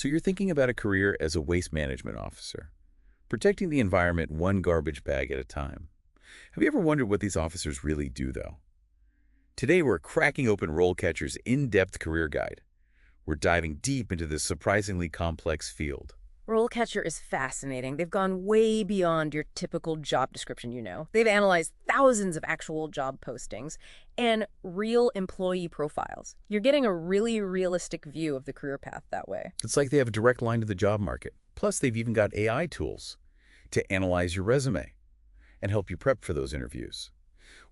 So you're thinking about a career as a waste management officer, protecting the environment one garbage bag at a time. Have you ever wondered what these officers really do, though? Today, we're cracking open RoleCatcher's in-depth career guide. We're diving deep into this surprisingly complex field. RoleCatcher is fascinating. They've gone way beyond your typical job description, you know. They've analyzed thousands of actual job postings and real employee profiles. You're getting a really realistic view of the career path that way. It's like they have a direct line to the job market. Plus, they've even got AI tools to analyze your resume and help you prep for those interviews,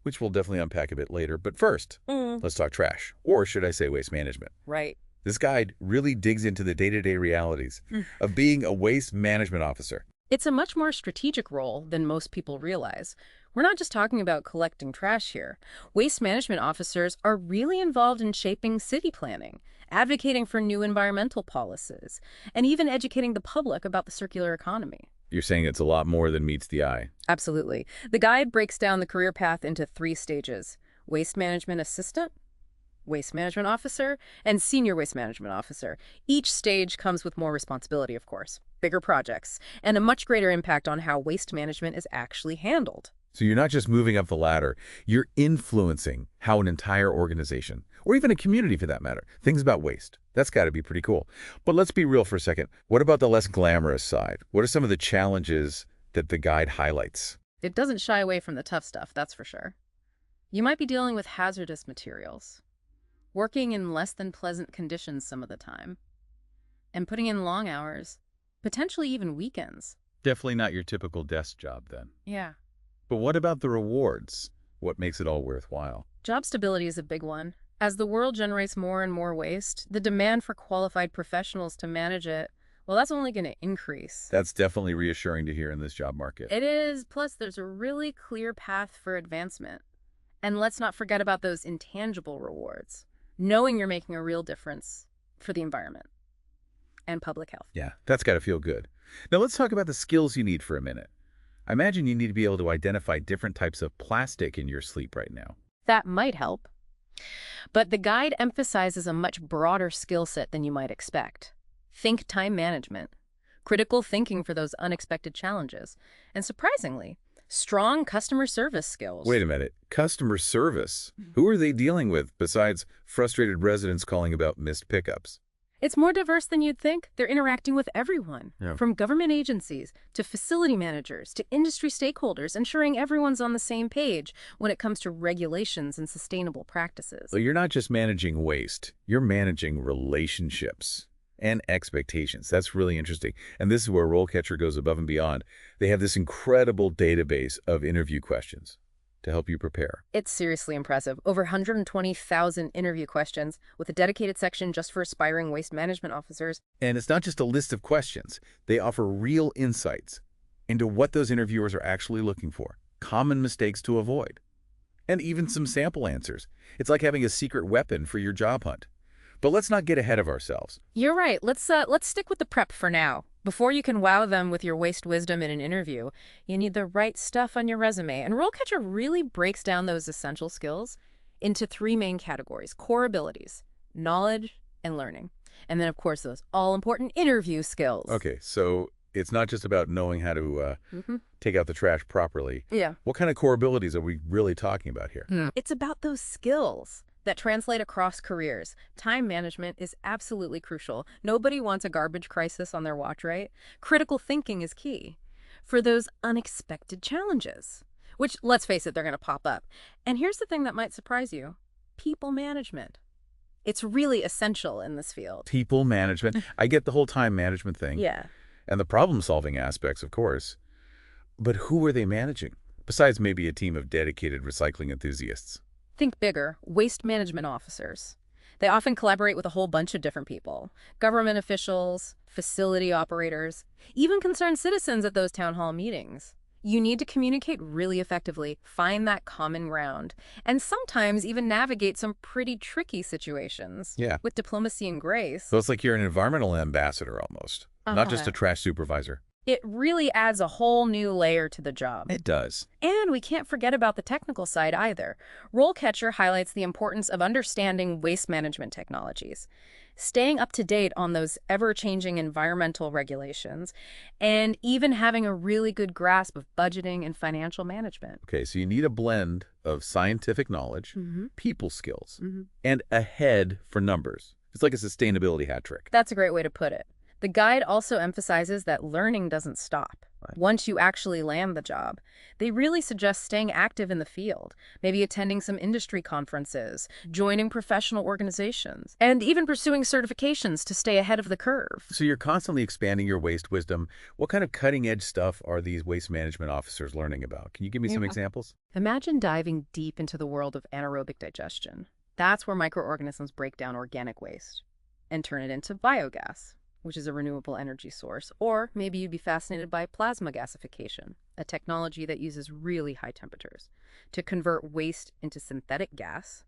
which we'll definitely unpack a bit later. But first, let's talk trash, or should I say waste management. Right. This guide really digs into the day-to-day realities of being a waste management officer. It's a much more strategic role than most people realize. We're not just talking about collecting trash here. Waste management officers are really involved in shaping city planning, advocating for new environmental policies, and even educating the public about the circular economy. You're saying it's a lot more than meets the eye. Absolutely. The guide breaks down the career path into 3 stages: waste management assistant, waste management officer, and senior waste management officer. Each stage comes with more responsibility, of course, bigger projects, and a much greater impact on how waste management is actually handled. So you're not just moving up the ladder, you're influencing how an entire organization, or even a community for that matter, thinks about waste. That's got to be pretty cool. But let's be real for a second. What about the less glamorous side? What are some of the challenges that the guide highlights? It doesn't shy away from the tough stuff, that's for sure. You might be dealing with hazardous materials, working in less than pleasant conditions some of the time, and putting in long hours, potentially even weekends. Definitely not your typical desk job then. Yeah. But what about the rewards? What makes it all worthwhile? Job stability is a big one. As the world generates more and more waste, the demand for qualified professionals to manage it, well, that's only going to increase. That's definitely reassuring to hear in this job market. It is. Plus, there's a really clear path for advancement. And let's not forget about those intangible rewards. Knowing you're making a real difference for the environment and public health. Yeah, that's got to feel good. Now let's talk about the skills you need for a minute. I imagine you need to be able to identify different types of plastic in your sleep right now. That might help. But the guide emphasizes a much broader skill set than you might expect. Think time management, critical thinking for those unexpected challenges, and surprisingly, strong customer service skills. Wait a minute. Customer service? Who are they dealing with besides frustrated residents calling about missed pickups? It's more diverse than you'd think. They're interacting with everyone, Yeah. from government agencies to facility managers to industry stakeholders, ensuring everyone's on the same page when it comes to regulations and sustainable practices. So you're not just managing waste, you're managing relationships and expectations. That's really interesting. And this is where RoleCatcher goes above and beyond. They have this incredible database of interview questions to help you prepare. It's seriously impressive. Over 120,000 interview questions with a dedicated section just for aspiring waste management officers. And it's not just a list of questions. They offer real insights into what those interviewers are actually looking for, common mistakes to avoid, and even some sample answers. It's like having a secret weapon for your job hunt. But let's not get ahead of ourselves. You're right. Let's stick with the prep for now. Before you can wow them with your waste wisdom in an interview, you need the right stuff on your resume. And RoleCatcher really breaks down those essential skills into 3 main categories: core abilities, knowledge, and learning. And then, of course, those all-important interview skills. Okay, so it's not just about knowing how to take out the trash properly. Yeah. What kind of core abilities are we really talking about here? It's about those skills that translate across careers. Time management is absolutely crucial. Nobody wants a garbage crisis on their watch, right? Critical thinking is key for those unexpected challenges, which, let's face it, they're going to pop up. And here's the thing that might surprise you: people management. It's really essential in this field. People management. I get the whole time management thing. Yeah. And the problem-solving aspects, of course. But who are they managing? Besides maybe a team of dedicated recycling enthusiasts. Think bigger: waste management officers. They often collaborate with a whole bunch of different people: government officials, facility operators, even concerned citizens at those town hall meetings. You need to communicate really effectively, find that common ground, and sometimes even navigate some pretty tricky situations. Yeah. With diplomacy and grace. So it's like you're an environmental ambassador almost, not just a trash supervisor. It really adds a whole new layer to the job. It does. And we can't forget about the technical side either. RoleCatcher highlights the importance of understanding waste management technologies, staying up to date on those ever-changing environmental regulations, and even having a really good grasp of budgeting and financial management. Okay, so you need a blend of scientific knowledge, Mm-hmm. people skills, Mm-hmm. and a head for numbers. It's like a sustainability hat trick. That's a great way to put it. The guide also emphasizes that learning doesn't stop. Right. Once you actually land the job, they really suggest staying active in the field, maybe attending some industry conferences, joining professional organizations, and even pursuing certifications to stay ahead of the curve. So you're constantly expanding your waste wisdom. What kind of cutting-edge stuff are these waste management officers learning about? Can you give me some Yeah. examples? Imagine diving deep into the world of anaerobic digestion. That's where microorganisms break down organic waste and turn it into biogas, which is a renewable energy source. Or maybe you'd be fascinated by plasma gasification, a technology that uses really high temperatures to convert waste into synthetic gas,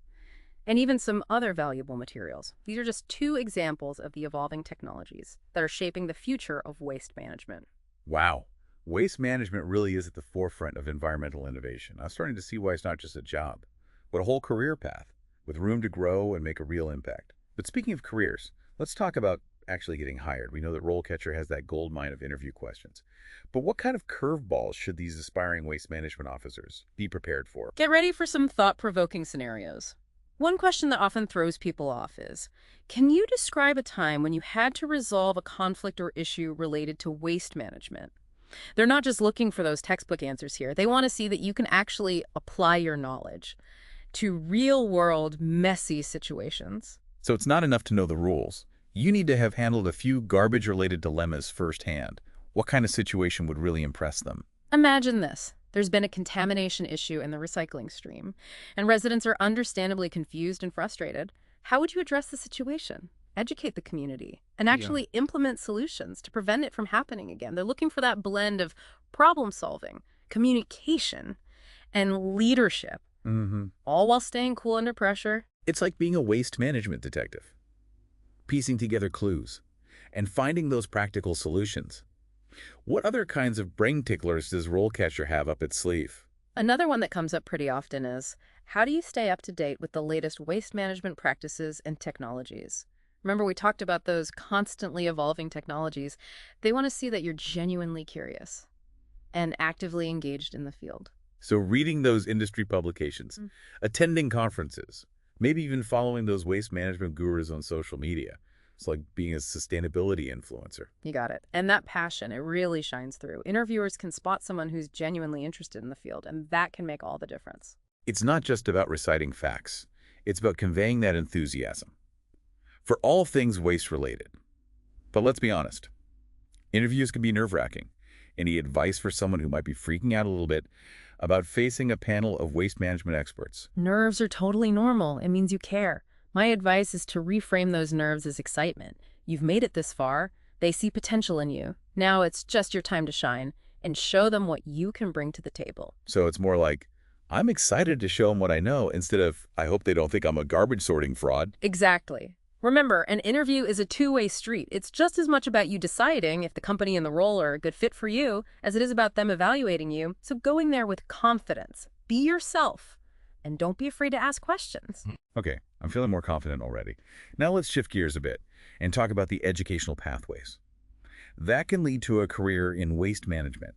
and even some other valuable materials. These are just two examples of the evolving technologies that are shaping the future of waste management. Wow. Waste management really is at the forefront of environmental innovation. I'm starting to see why it's not just a job, but a whole career path with room to grow and make a real impact. But speaking of careers, let's talk about actually getting hired. We know that RoleCatcher has that gold mine of interview questions. But what kind of curveballs should these aspiring waste management officers be prepared for? Get ready for some thought-provoking scenarios. One question that often throws people off is, can you describe a time when you had to resolve a conflict or issue related to waste management? They're not just looking for those textbook answers here. They want to see that you can actually apply your knowledge to real-world, messy situations. So it's not enough to know the rules. You need to have handled a few garbage-related dilemmas firsthand. What kind of situation would really impress them? Imagine this. There's been a contamination issue in the recycling stream, and residents are understandably confused and frustrated. How would you address the situation? Educate the community and actually implement solutions to prevent it from happening again. They're looking for that blend of problem solving, communication, and leadership, all while staying cool under pressure. It's like being a waste management detective, piecing together clues and finding those practical solutions. What other kinds of brain ticklers does RoleCatcher have up its sleeve? Another one that comes up pretty often is, how do you stay up to date with the latest waste management practices and technologies? Remember, we talked about those constantly evolving technologies. They want to see that you're genuinely curious and actively engaged in the field. So reading those industry publications, attending conferences, maybe even following those waste management gurus on social media. It's like being a sustainability influencer. You got it. And that passion, it really shines through. Interviewers can spot someone who's genuinely interested in the field, and that can make all the difference. It's not just about reciting facts. It's about conveying that enthusiasm for all things waste-related. But let's be honest. Interviews can be nerve-wracking. Any advice for someone who might be freaking out a little bit about facing a panel of waste management experts? Nerves are totally normal. It means you care. My advice is to reframe those nerves as excitement. You've made it this far. They see potential in you. Now it's just your time to shine and show them what you can bring to the table. So it's more like, I'm excited to show them what I know, instead of, I hope they don't think I'm a garbage sorting fraud. Exactly. Remember, an interview is a two-way street. It's just as much about you deciding if the company and the role are a good fit for you as it is about them evaluating you. So going there with confidence. Be yourself. And don't be afraid to ask questions. Okay, I'm feeling more confident already. Now let's shift gears a bit and talk about the educational pathways. That can lead to a career in waste management.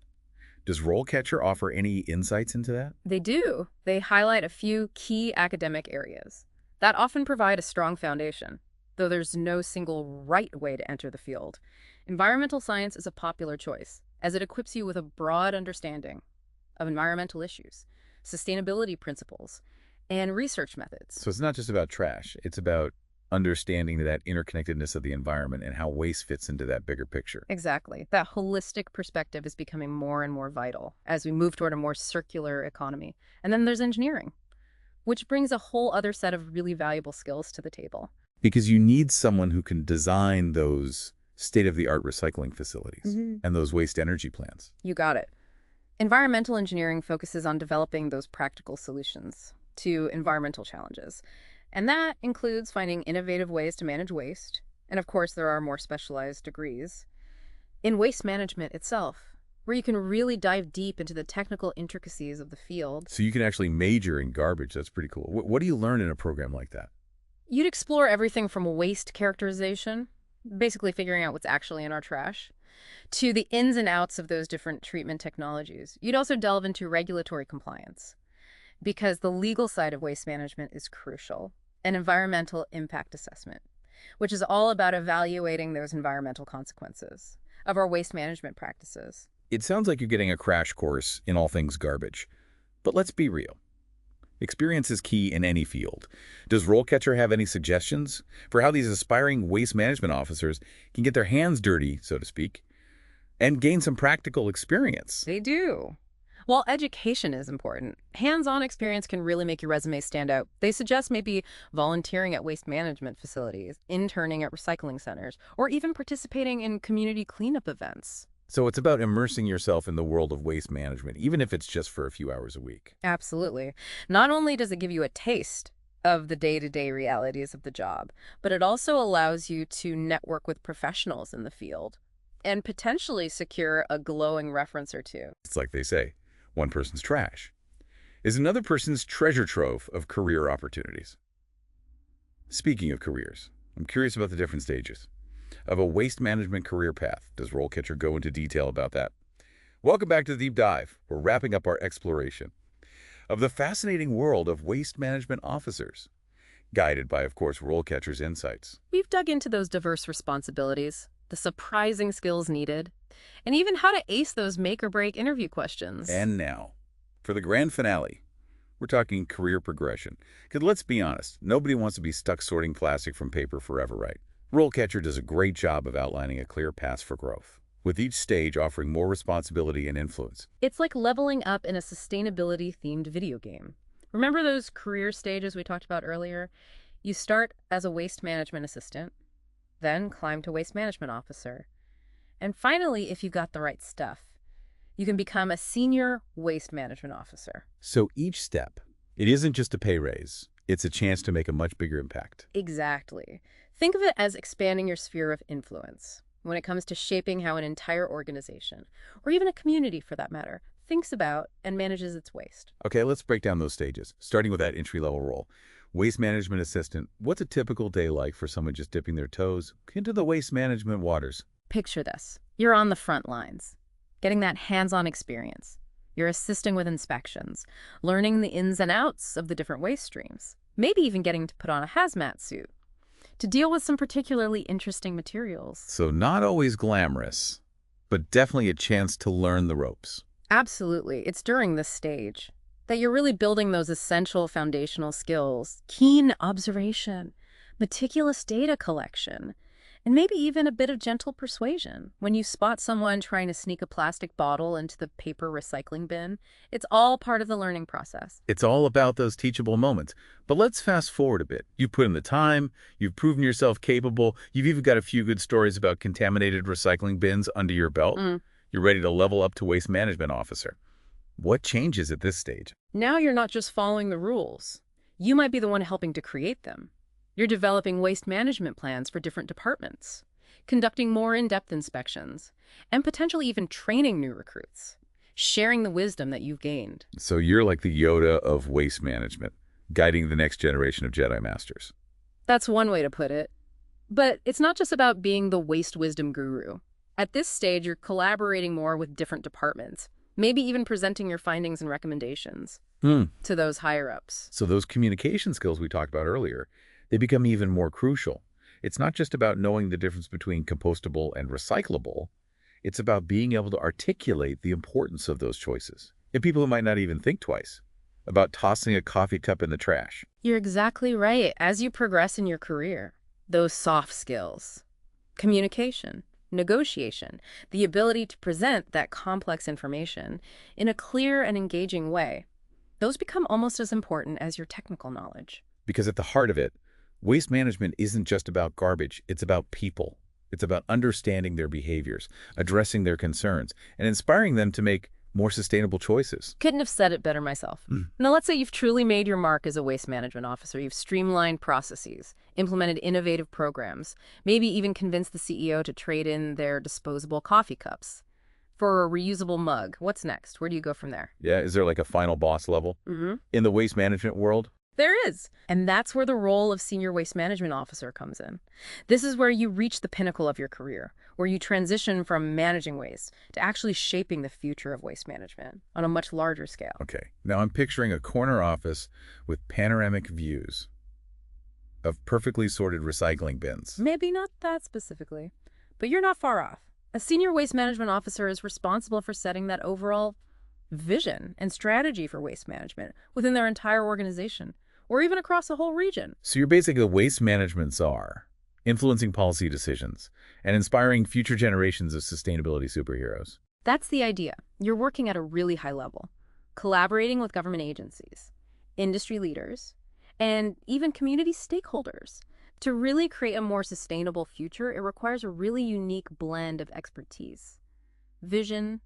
Does RoleCatcher offer any insights into that? They do. They highlight a few key academic areas that often provide a strong foundation, though there's no single right way to enter the field. Environmental science is a popular choice, as it equips you with a broad understanding of environmental issues, sustainability principles, and research methods. So it's not just about trash. It's about understanding that interconnectedness of the environment and how waste fits into that bigger picture. Exactly. That holistic perspective is becoming more and more vital as we move toward a more circular economy. And then there's engineering, which brings a whole other set of really valuable skills to the table. Because you need someone who can design those state-of-the-art recycling facilities and those waste energy plants. You got it. Environmental engineering focuses on developing those practical solutions to environmental challenges. And that includes finding innovative ways to manage waste. And of course, there are more specialized degrees. in waste management itself, where you can really dive deep into the technical intricacies of the field. So you can actually major in garbage. That's pretty cool. What do you learn in a program like that? You'd explore everything from waste characterization, basically figuring out what's actually in our trash, to the ins and outs of those different treatment technologies. You'd also delve into regulatory compliance, because the legal side of waste management is crucial, and environmental impact assessment, which is all about evaluating those environmental consequences of our waste management practices. It sounds like you're getting a crash course in all things garbage. But let's be real. Experience is key in any field. Does RoleCatcher have any suggestions for how these aspiring waste management officers can get their hands dirty, so to speak, and gain some practical experience? They do. While education is important, hands-on experience can really make your resume stand out. They suggest maybe volunteering at waste management facilities, interning at recycling centers, or even participating in community cleanup events. So it's about immersing yourself in the world of waste management, even if it's just for a few hours a week. Absolutely. Not only does it give you a taste of the day-to-day realities of the job, but it also allows you to network with professionals in the field and potentially secure a glowing reference or two. It's like they say, one person's trash is another person's treasure trove of career opportunities. Speaking of careers, I'm curious about the different stages of a waste management career path. Does RoleCatcher go into detail about that? Welcome back to the Deep Dive. We're wrapping up our exploration of the fascinating world of waste management officers, guided by, of course, RoleCatcher's insights. We've dug into those diverse responsibilities, the surprising skills needed, and even how to ace those make-or-break interview questions. And now, for the grand finale, we're talking career progression. Because let's be honest, nobody wants to be stuck sorting plastic from paper forever, right? RoleCatcher does a great job of outlining a clear path for growth, with each stage offering more responsibility and influence. It's like leveling up in a sustainability-themed video game. Remember those career stages we talked about earlier? You start as a waste management assistant, then climb to waste management officer. And finally, if you've got the right stuff, you can become a senior waste management officer. So each step, it isn't just a pay raise. It's a chance to make a much bigger impact. Exactly. Think of it as expanding your sphere of influence when it comes to shaping how an entire organization, or even a community for that matter, thinks about and manages its waste. Okay, let's break down those stages, starting with that entry-level role. Waste management assistant, what's a typical day like for someone just dipping their toes into the waste management waters? Picture this. You're on the front lines, getting that hands-on experience. You're assisting with inspections, learning the ins and outs of the different waste streams, maybe even getting to put on a hazmat suit to deal with some particularly interesting materials. So not always glamorous, but definitely a chance to learn the ropes. Absolutely. It's during this stage that you're really building those essential foundational skills: keen observation, meticulous data collection, and maybe even a bit of gentle persuasion. When you spot someone trying to sneak a plastic bottle into the paper recycling bin, it's all part of the learning process. It's all about those teachable moments. But let's fast forward a bit. You've put in the time, you've proven yourself capable, you've even got a few good stories about contaminated recycling bins under your belt. You're ready to level up to waste management officer. What changes at this stage? Now you're not just following the rules. You might be the one helping to create them. You're developing waste management plans for different departments, conducting more in-depth inspections, and potentially even training new recruits, sharing the wisdom that you've gained. So you're like the Yoda of waste management, guiding the next generation of Jedi Masters. That's one way to put it. But it's not just about being the waste wisdom guru. At this stage, you're collaborating more with different departments, maybe even presenting your findings and recommendations to those higher-ups. So those communication skills we talked about earlier, they become even more crucial. It's not just about knowing the difference between compostable and recyclable. It's about being able to articulate the importance of those choices. And people who might not even think twice about tossing a coffee cup in the trash. You're exactly right. As you progress in your career, those soft skills, communication, negotiation, the ability to present that complex information in a clear and engaging way, those become almost as important as your technical knowledge. Because at the heart of it, waste management isn't just about garbage, it's about people. It's about understanding their behaviors, addressing their concerns, and inspiring them to make more sustainable choices. Couldn't have said it better myself. Now, let's say you've truly made your mark as a waste management officer. You've streamlined processes, implemented innovative programs, maybe even convinced the CEO to trade in their disposable coffee cups for a reusable mug. What's next? Where do you go from there? Yeah, is there like a final boss level? In the waste management world? There is. And that's where the role of Senior Waste Management Officer comes in. This is where you reach the pinnacle of your career, where you transition from managing waste to actually shaping the future of waste management on a much larger scale. Okay, now I'm picturing a corner office with panoramic views of perfectly sorted recycling bins. Maybe not that specifically, but you're not far off. A Senior Waste Management Officer is responsible for setting that overall vision and strategy for waste management within their entire organization, or even across a whole region. So you're basically the waste management czar, influencing policy decisions and inspiring future generations of sustainability superheroes. That's the idea. You're working at a really high level, collaborating with government agencies, industry leaders, and even community stakeholders. To really create a more sustainable future, it requires a really unique blend of expertise, vision,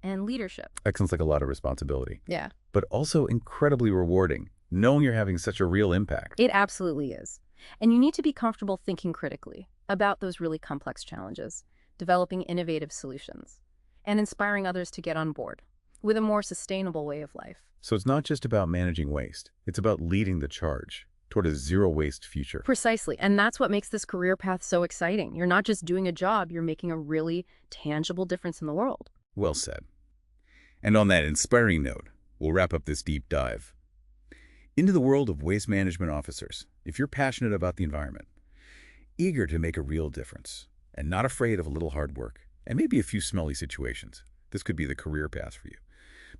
and leadership. That sounds like a lot of responsibility, Yeah. but also incredibly rewarding, knowing you're having such a real impact. It absolutely is. And you need to be comfortable thinking critically about those really complex challenges, developing innovative solutions, and inspiring others to get on board with a more sustainable way of life. So it's not just about managing waste, it's about leading the charge toward a zero-waste future. Precisely. And that's what makes this career path so exciting. You're not just doing a job, you're making a really tangible difference in the world. Well said. And on that inspiring note, we'll wrap up this deep dive into the world of waste management officers. If you're passionate about the environment, eager to make a real difference, and not afraid of a little hard work, and maybe a few smelly situations, this could be the career path for you.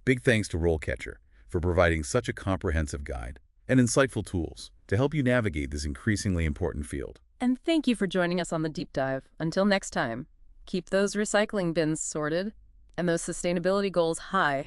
Big thanks to RoleCatcher for providing such a comprehensive guide and insightful tools to help you navigate this increasingly important field. And thank you for joining us on the deep dive. Until next time, keep those recycling bins sorted and those sustainability goals high.